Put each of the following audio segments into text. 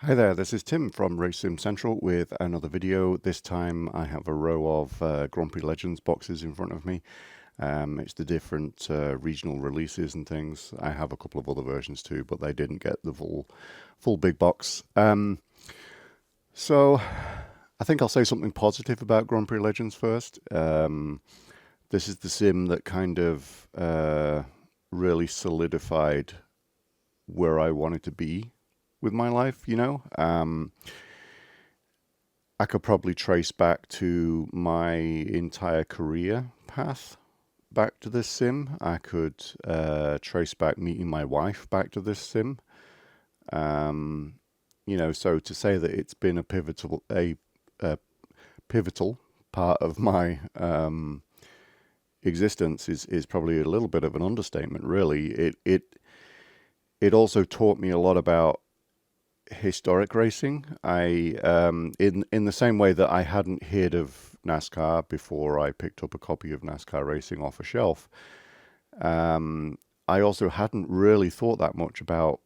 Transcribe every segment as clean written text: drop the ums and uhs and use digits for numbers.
Hi there, this is Tim from Race Sim Central with another video. This time I have a row of Grand Prix Legends boxes in front of me. It's the different regional releases and things. I have a couple of other versions too, but they didn't get the full big box. So I think I'll say something positive about Grand Prix Legends first. This is the sim that kind of really solidified where I wanted to be with my life. I could probably trace back to my entire career path back to this sim. I could trace back meeting my wife back to this sim. Um, so to say that it's been a pivotal part of my existence is probably a little bit of an understatement, really. It also taught me a lot about historic racing. In the same way that I hadn't heard of NASCAR before I picked up a copy of NASCAR Racing off a shelf. I also hadn't really thought that much about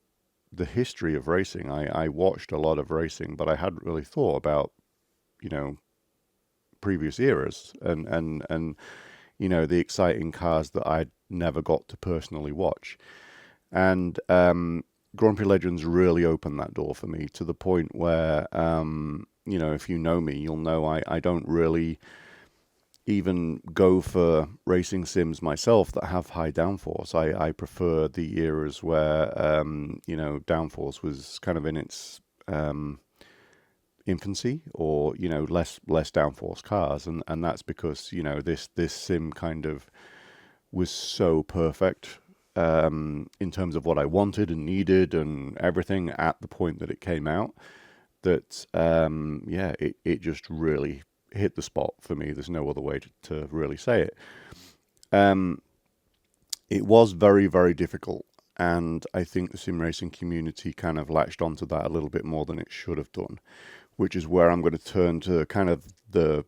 the history of racing. I watched a lot of racing, but I hadn't really thought about, you know, previous eras and the exciting cars that I'd never got to personally watch. And Grand Prix Legends really opened that door for me to the point where, if you know me, you'll know I don't really even go for racing sims myself that have high downforce. I prefer the eras where, downforce was kind of in its infancy, or, less downforce cars. And that's because, this sim kind of was so perfect in terms of what I wanted and needed and everything at the point that it came out, that it just really hit the spot for me. There's no other way to really say it. It was very, very difficult, and I think the sim racing community kind of latched onto that a little bit more than it should have done, which is where I'm going to turn to kind of the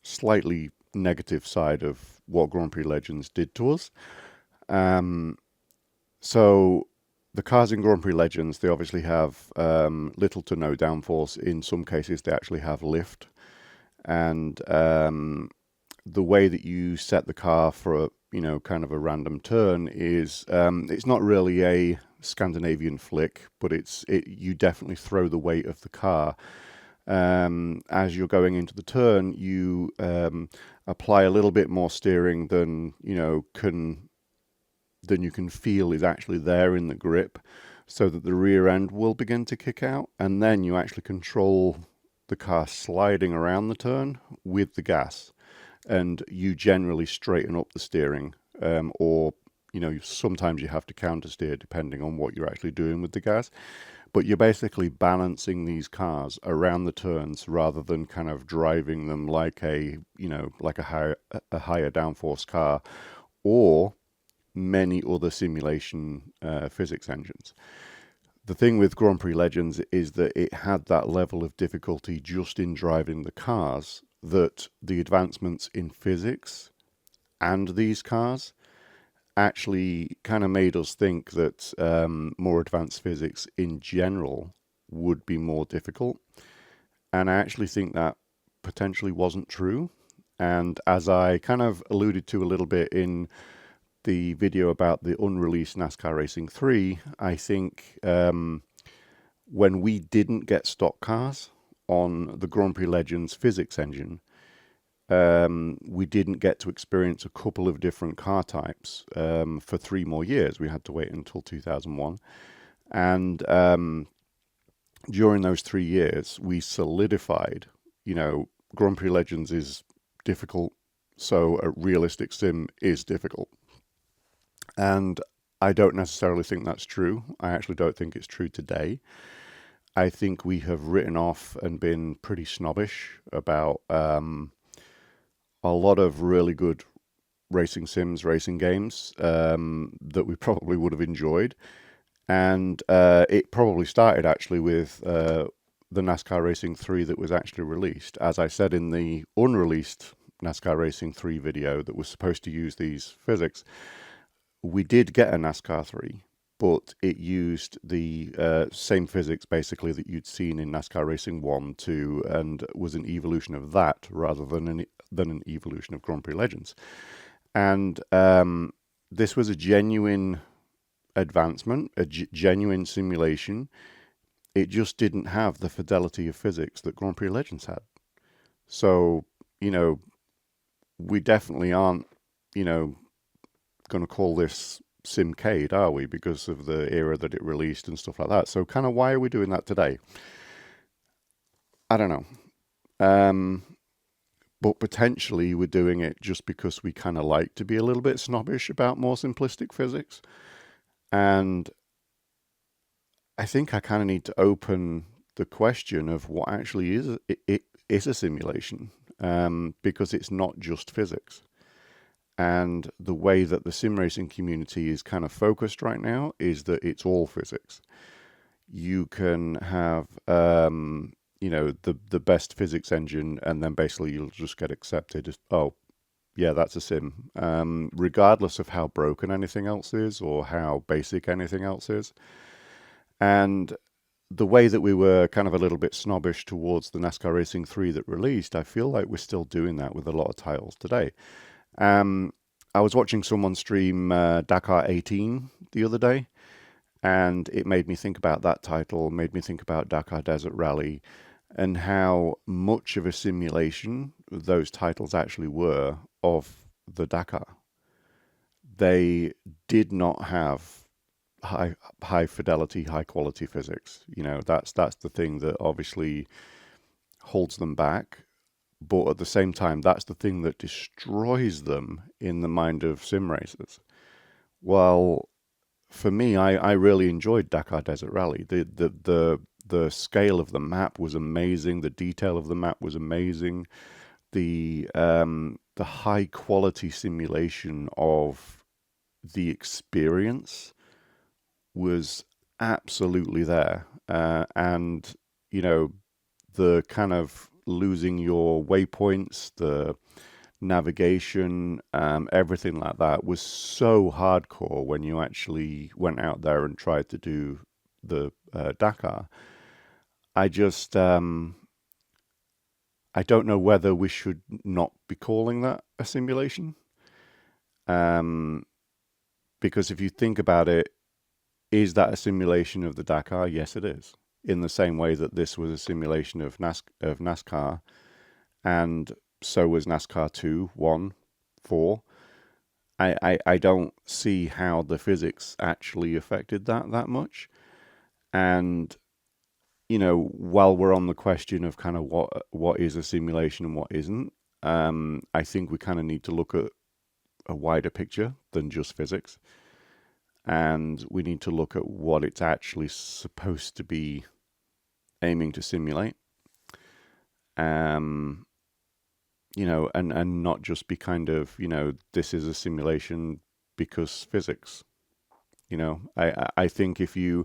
slightly negative side of what Grand Prix Legends did to us. So the cars in Grand Prix Legends, they obviously have little to no downforce. In some cases, they actually have lift. And the way that you set the car for kind of a random turn is it's not really a Scandinavian flick, but you definitely throw the weight of the car. As you're going into the turn, you apply a little bit more steering than you can feel is actually there in the grip, so that the rear end will begin to kick out, and then you actually control the car sliding around the turn with the gas, and you generally straighten up the steering, or sometimes you have to counter steer depending on what you're actually doing with the gas. But you're basically balancing these cars around the turns rather than kind of driving them like a higher downforce car, or many other simulation physics engines. The thing with Grand Prix Legends is that it had that level of difficulty just in driving the cars, that the advancements in physics and these cars actually kind of made us think that more advanced physics in general would be more difficult. And I actually think that potentially wasn't true. And as I kind of alluded to a little bit in the video about the unreleased NASCAR Racing 3, I think when we didn't get stock cars on the Grand Prix Legends physics engine, we didn't get to experience a couple of different car types for 3 more years. We had to wait until 2001. And during those 3 years, we solidified, Grand Prix Legends is difficult, so a realistic sim is difficult. And I don't necessarily think that's true. I actually don't think it's true today. I think we have written off and been pretty snobbish about a lot of really good racing sims, racing games that we probably would have enjoyed. And it probably started actually with the NASCAR Racing 3 that was actually released. As I said in the unreleased NASCAR Racing 3 video that was supposed to use these physics, we did get a NASCAR 3, but it used the same physics basically that you'd seen in NASCAR Racing 1, 2, and was an evolution of that rather than an evolution of Grand Prix Legends. And this was a genuine advancement, a genuine simulation. It just didn't have the fidelity of physics that Grand Prix Legends had. So, you know, we definitely aren't, you know, going to call this Simcade, are we? Because of the era that it released and stuff like that. So, kind of, why are we doing that today? I don't know. But potentially we're doing it just because we kind of like to be a little bit snobbish about more simplistic physics. And I think I kind of need to open the question of what actually is a simulation, because it's not just physics. And the way that the sim racing community is kind of focused right now is that it's all physics. You can have, the best physics engine, and then basically you'll just get accepted as, oh, yeah, that's a sim, regardless of how broken anything else is or how basic anything else is. And the way that we were kind of a little bit snobbish towards the NASCAR Racing 3 that released, I feel like we're still doing that with a lot of titles today. I was watching someone stream Dakar 18 the other day, and it made me think about that title, made me think about Dakar Desert Rally, and how much of a simulation those titles actually were of the Dakar. They did not have high fidelity, high quality physics. That's the thing that obviously holds them back. But at the same time, that's the thing that destroys them in the mind of sim racers. Well, for me, I really enjoyed Dakar Desert Rally. The scale of the map was amazing. The detail of the map was amazing. The high quality simulation of the experience was absolutely there. And the kind of losing your waypoints, the navigation, everything like that was so hardcore when you actually went out there and tried to do the Dakar. I just, I don't know whether we should not be calling that a simulation. Um, because if you think about it, is that a simulation of the Dakar? Yes, it is. In the same way that this was a simulation of NASCAR, and so was NASCAR 2, 1, 4. I don't see how the physics actually affected that much. And, while we're on the question of kind of what is a simulation and what isn't, I think we kind of need to look at a wider picture than just physics. And we need to look at what it's actually supposed to be aiming to simulate. And not just be kind of, this is a simulation because physics. I think if you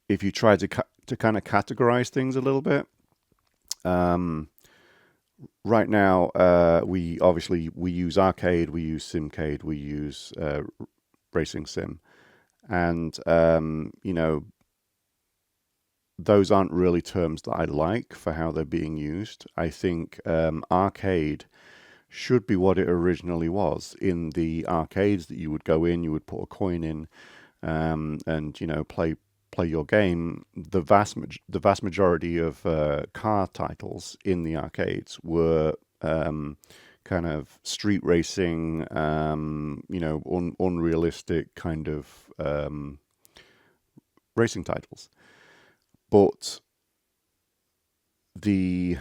try to kind of categorize things a little bit, right now we use arcade, we use simcade, we use racing sim, and those aren't really terms that I like for how they're being used. I think arcade should be what it originally was. In the arcades that you would go in, you would put a coin in, and play your game. The vast majority of car titles in the arcades were kind of street racing, unrealistic kind of racing titles. But the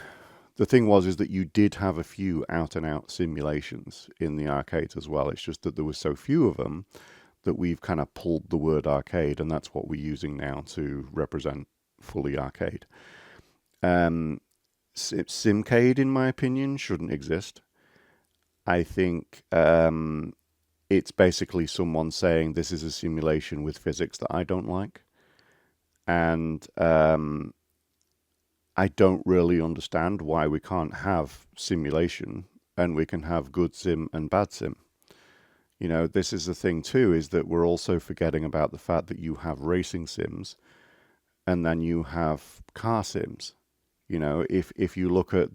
thing is that you did have a few out and out simulations in the arcades as well. It's just that there were so few of them that we've kind of pulled the word arcade, and that's what we're using now to represent fully arcade. Simcade, in my opinion, shouldn't exist. I think it's basically someone saying this is a simulation with physics that I don't like. And I don't really understand why we can't have simulation and we can have good sim and bad sim. You know, this is the thing too, is that we're also forgetting about the fact that you have racing sims and then you have car sims. You know, if you look at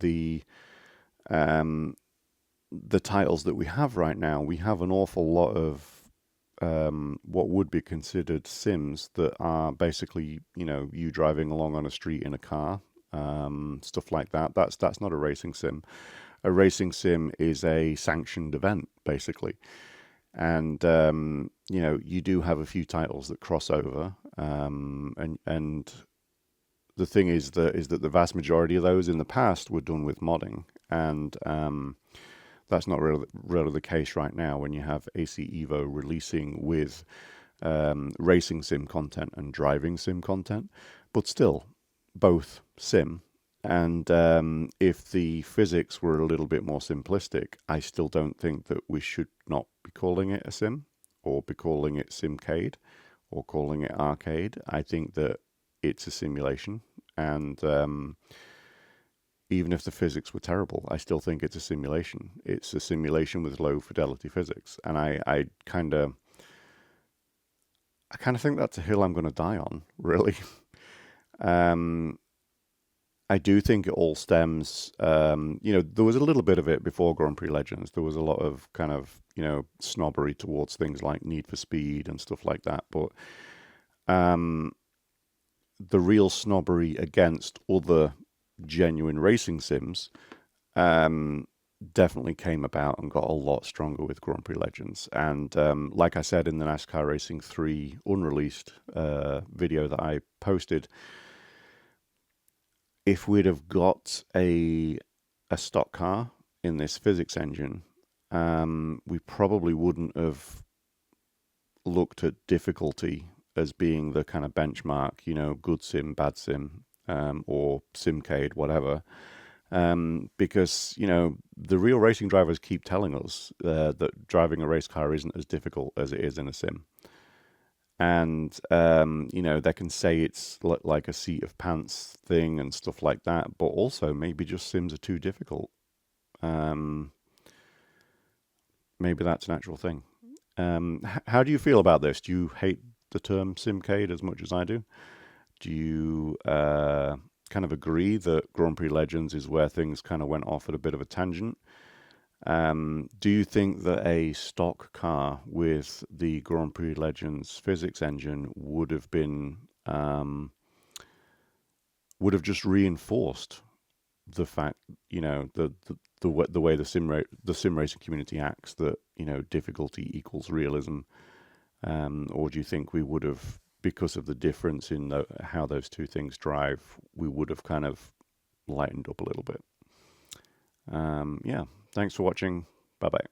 um, the titles that we have right now, we have an awful lot of what would be considered sims that are basically, you know, you driving along on a street in a car, stuff like that. That's not a racing sim. A racing sim is a sanctioned event, basically. And you know, you do have a few titles that cross over, and the thing is that the vast majority of those in the past were done with modding, and that's not really the case right now when you have AC Evo releasing with racing sim content and driving sim content, but still both sim. And if the physics were a little bit more simplistic, I still don't think that we should not be calling it a sim or be calling it simcade or calling it arcade. I think that it's a simulation. And even if the physics were terrible, I still think it's a simulation. It's a simulation with low fidelity physics. And I kind of think that's a hill I'm going to die on, really. um, I do think it all stems, you know, there was a little bit of it before Grand Prix Legends. There was a lot of kind of, you know, snobbery towards things like Need for Speed and stuff like that. But um, the real snobbery against other genuine racing sims um, definitely came about and got a lot stronger with Grand Prix Legends. And like I said in the NASCAR Racing 3 unreleased video that I posted, if we'd have got a stock car in this physics engine, we probably wouldn't have looked at difficulty as being the kind of benchmark, you know, good sim, bad sim, or simcade, whatever. Because, you know, the real racing drivers keep telling us that driving a race car isn't as difficult as it is in a sim. And, you know, they can say it's like a seat of pants thing and stuff like that, but also maybe just sims are too difficult. Um, Maybe that's an actual thing. How do you feel about this? Do you hate the term simcade as much as I do? Do you kind of agree that Grand Prix Legends is where things kind of went off at a bit of a tangent? Do you think that a stock car with the Grand Prix Legends physics engine would have just reinforced the fact, you know, the way the sim racing community acts, that, you know, difficulty equals realism, or do you think we would have, because of the difference in how those two things drive, we would have kind of lightened up a little bit? Yeah, thanks for watching. Bye bye.